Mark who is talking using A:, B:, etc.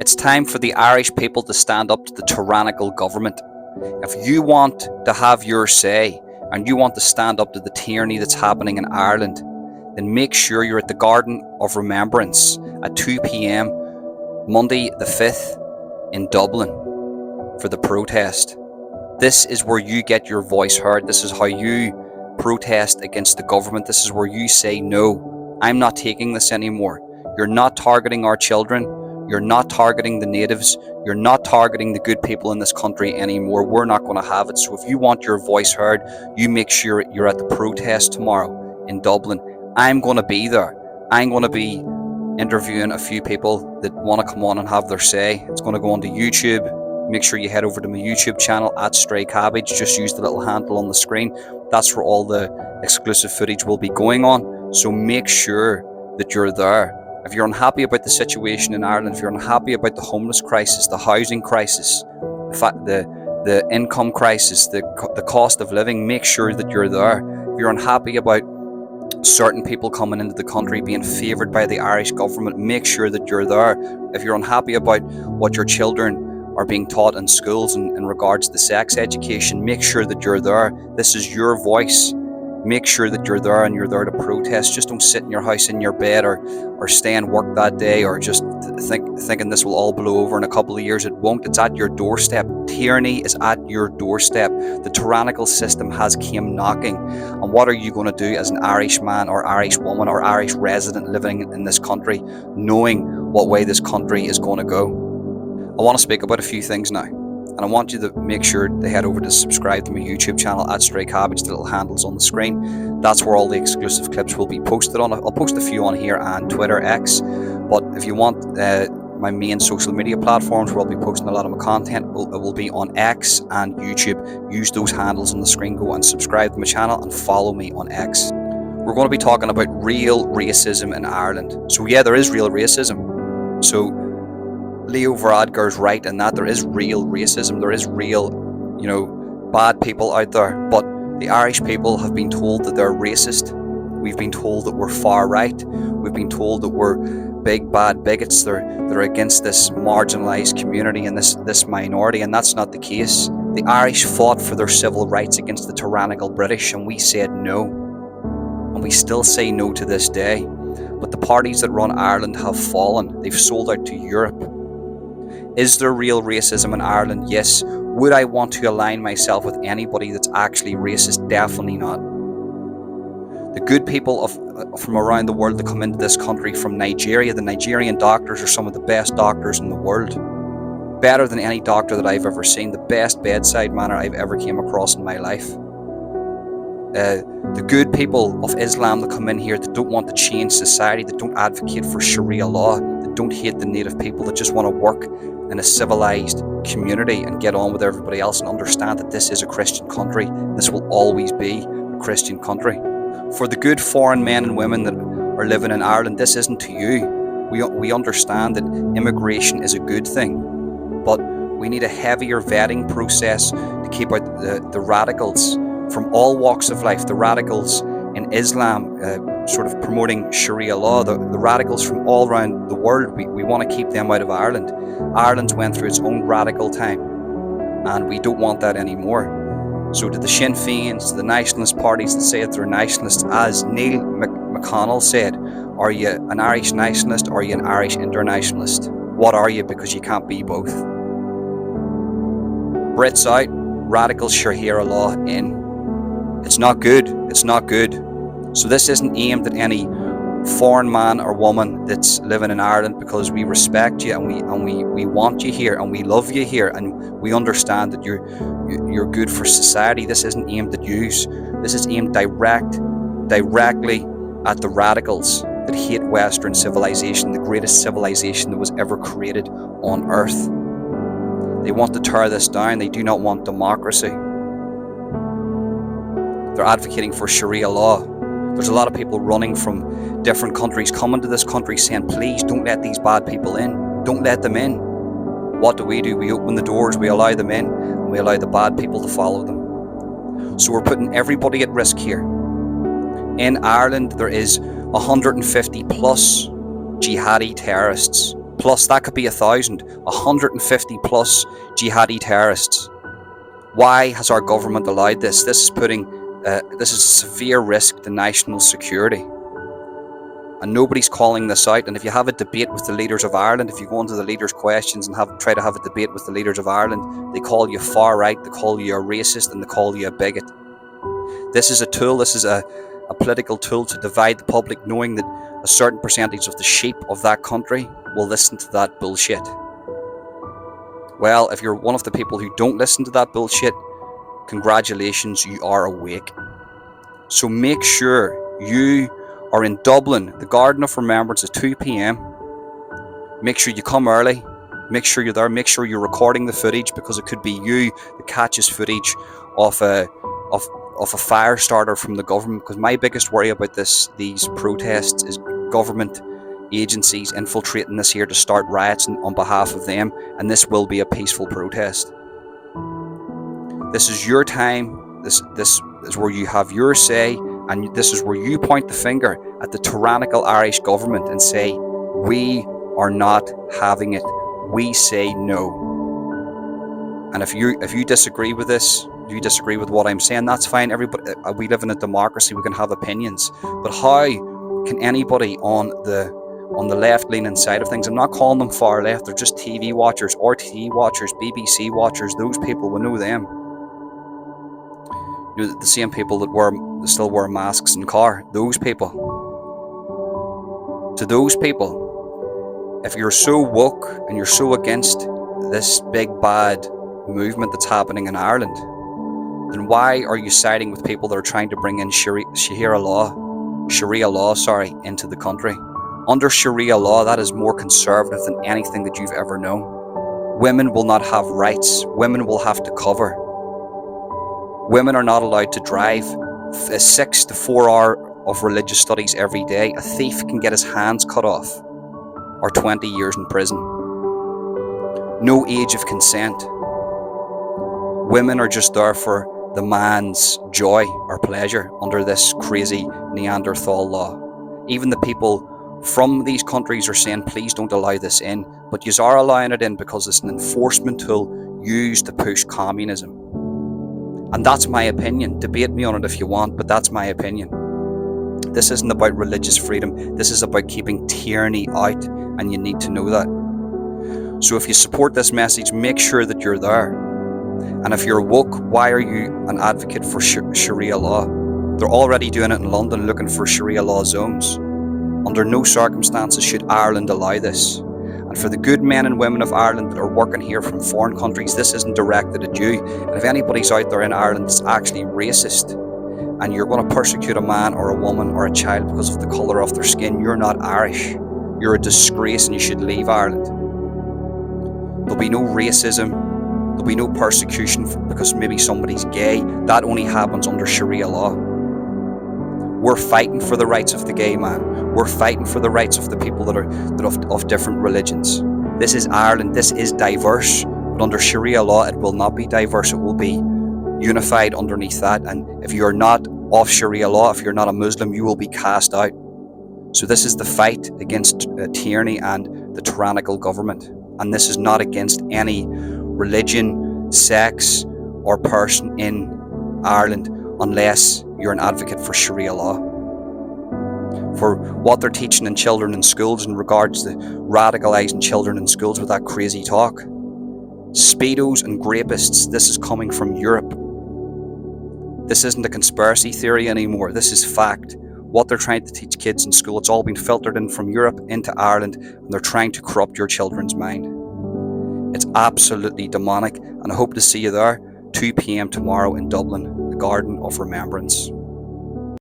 A: It's time for the Irish people to stand up to the tyrannical government. If you want to have your say and you want to stand up to the tyranny that's happening in Ireland, then make sure you're at the Garden of Remembrance at 2 p.m. Monday the 5th in Dublin for the protest. This is where you get your voice heard. This is how you protest against the government. This is where you say, no, I'm not taking this anymore. You're not targeting our children. You're not targeting the natives. You're not targeting the good people in this country anymore. We're not going to have it. So if you want your voice heard, you make sure you're at the protest tomorrow in Dublin. I'm going to be there. I'm going to be interviewing a few people that want to come on and have their say. It's going to go onto YouTube. Make sure you head over to my YouTube channel at Stray Cabbage. Just use the little handle on the screen. That's where all the exclusive footage will be going on. So make sure that you're there. If you're unhappy about the situation in Ireland, if you're unhappy about the homeless crisis, the housing crisis, the income crisis, the cost of living, make sure that you're there. If you're unhappy about certain people coming into the country being favoured by the Irish government, make sure that you're there. If you're unhappy about what your children are being taught in schools in regards to sex education, make sure that you're there. This is your voice. Make sure that you're there and you're there to protest. Just don't sit in your house in your bed or stay and work that day or just thinking this will all blow over in a couple of years. It won't. It's at your doorstep. Tyranny is at your doorstep. The tyrannical system has came knocking. And what are you going to do as an Irish man or Irish woman or Irish resident living in this country, knowing what way this country is going to go? I want to speak about a few things now, and I want you to make sure to head over to subscribe to my YouTube channel at Stray Cabbage. The little handles on the screen. That's where all the exclusive clips will be posted on. I'll post a few on here and Twitter, X, but if you want my main social media platforms where I'll be posting a lot of my content, it will be on X and YouTube. Use those handles on the screen. Go and subscribe to my channel and follow me on X. We're going to be talking about real racism in Ireland. So yeah, there is real racism. So Leo Varadkar's right in that there is real racism. There is real, bad people out there. But the Irish people have been told that they're racist. We've been told that we're far right. We've been told that we're big bad bigots. They're against this marginalised community and this minority, and that's not the case. The Irish fought for their civil rights against the tyrannical British, and we said no. And we still say no to this day. But the parties that run Ireland have fallen. They've sold out to Europe. Is there real racism in Ireland? Yes. Would I want to align myself with anybody that's actually racist? Definitely not. The good people from around the world that come into this country from Nigeria, the Nigerian doctors are some of the best doctors in the world. Better than any doctor that I've ever seen. The best bedside manner I've ever came across in my life. The good people of Islam that come in here that don't want to change society, that don't advocate for Sharia law, that don't hate the native people, that just want to work in a civilized community and get on with everybody else and understand that this is a Christian country. This will always be a Christian country. For the good foreign men and women that are living in Ireland, this isn't to you. We understand that immigration is a good thing, but we need a heavier vetting process to keep out the radicals from all walks of life, the radicals in Islam, sort of promoting Sharia law, the radicals from all around the world. We want to keep them out of Ireland. Ireland's went through its own radical time, and we don't want that anymore. So to the Sinn Féins, to the nationalist parties that say that they're nationalists, as Neil McConnell said, are you an Irish nationalist or are you an Irish internationalist? What are you? Because you can't be both. Brits out, radical Sharia law in. It's not good. It's not good. So this isn't aimed at any foreign man or woman that's living in Ireland, because we respect you and we want you here and we love you here and we understand that you're good for society. This isn't aimed at you. This is aimed directly at the radicals that hate Western civilization, the greatest civilization that was ever created on earth. They want to tear this down. They do not want democracy. They're advocating for Sharia law. There's a lot of people running from different countries coming to this country saying, please don't let these bad people in. Don't let them in. What do? We open the doors, we allow them in, and we allow the bad people to follow them. So we're putting everybody at risk here. In Ireland, there is 150 plus jihadi terrorists Plus, that could be 1,000, 150 plus jihadi terrorists. Why has our government allowed this? This is a severe risk to national security. And nobody's calling this out. And if you have a debate with the leaders of Ireland, if you go into the leaders' questions and try to have a debate with the leaders of Ireland, they call you far right, they call you a racist, and they call you a bigot. This is a tool, this is a political tool to divide the public, knowing that a certain percentage of the sheep of that country will listen to that bullshit. Well, if you're one of the people who don't listen to that bullshit, congratulations, you are awake. So make sure you are in Dublin, the Garden of Remembrance at 2 p.m. Make sure you come early. Make sure you're there. Make sure you're recording the footage, because it could be you that catches footage of a fire starter from the government. Because my biggest worry about these protests is government agencies infiltrating this here to start riots on behalf of them, and this will be a peaceful protest. This is your time. This is where you have your say, and this is where you point the finger at the tyrannical Irish government and say, we are not having it. We say no. And if you disagree with this, if you disagree with what I'm saying, that's fine. Everybody, we live in a democracy. We can have opinions. But how can anybody on the left-leaning side of things, I'm not calling them far left, they're just TV watchers, RTE watchers, BBC watchers, those people, we know them. You know, the same people that still wear masks in the car, those people. To those people, if you're so woke and you're so against this big bad movement that's happening in Ireland, then why are you siding with people that are trying to bring in Sharia law into the country? Under Sharia law, that is more conservative than anything that you've ever known. Women will not have rights. Women will have to cover. Women are not allowed to drive. A 6 to 4 hour of religious studies every day. A thief can get his hands cut off, or 20 years in prison. No age of consent. Women are just there for the man's joy or pleasure under this crazy Neanderthal law. Even the people from these countries are saying, please don't allow this in, but you are allowing it in because it's an enforcement tool used to push communism. And that's my opinion. Debate me on it if you want, but that's my opinion. This isn't about religious freedom. This is about keeping tyranny out, and you need to know that. So if you support this message, make sure that you're there. And if you're woke, why are you an advocate for Sharia law? They're already doing it in London, looking for Sharia law zones. Under no circumstances should Ireland allow this. And for the good men and women of Ireland that are working here from foreign countries, this isn't directed at you. And if anybody's out there in Ireland that's actually racist, and you're going to persecute a man or a woman or a child because of the colour of their skin, you're not Irish. You're a disgrace and you should leave Ireland. There'll be no racism. There'll be no persecution because maybe somebody's gay. That only happens under Sharia law. We're fighting for the rights of the gay man. We're fighting for the rights of the people that are of different religions. This is Ireland. This is diverse. But under Sharia law, it will not be diverse. It will be unified underneath that. And if you're not of Sharia law, if you're not a Muslim, you will be cast out. So this is the fight against tyranny and the tyrannical government. And this is not against any religion, sex, or person in Ireland unless you're an advocate for Sharia law. For what they're teaching in children in schools in regards to radicalising children in schools with that crazy talk. Speedos and grapists, this is coming from Europe. This isn't a conspiracy theory anymore. This is fact. What they're trying to teach kids in school, it's all been filtered in from Europe into Ireland, and they're trying to corrupt your children's mind. It's absolutely demonic, and I hope to see you there 2 p.m. tomorrow in Dublin, the Garden of Remembrance.